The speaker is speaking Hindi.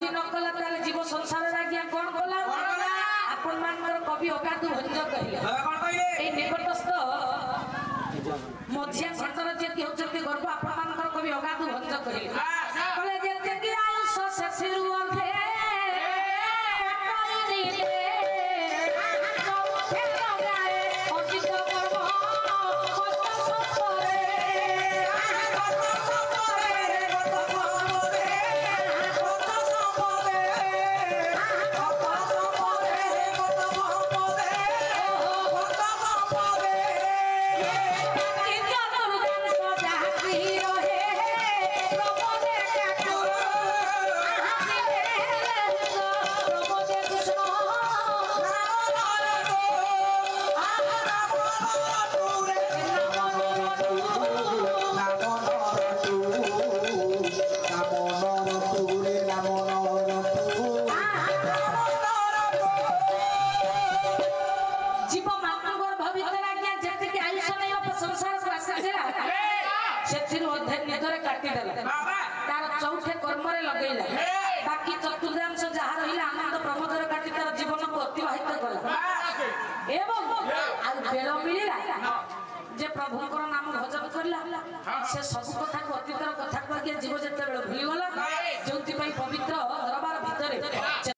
भक्ति न कला ताले जीव संसार आज्ञा कोन कला आपण मानकर कवि अगाधु भंज कहले ए निकटस्थ मझिया खंडर जे कि होचते गर्भ आपण मानकर कवि अगाधु भंज कहले कहले जेते कि आयुष सेथिरु अंधे चौथे कर्म लगेला बाकी चतुर्थांश जहाँ रहा आनंद प्रमोदर काटी तार जीवन को अतिबाहित कला एवं बेल मिलला जे प्रभुंकर नाम भजन करला से सब कथा को अतीतर कथा को जीव जिते भूलीगला जो पवित्र दरबार भितर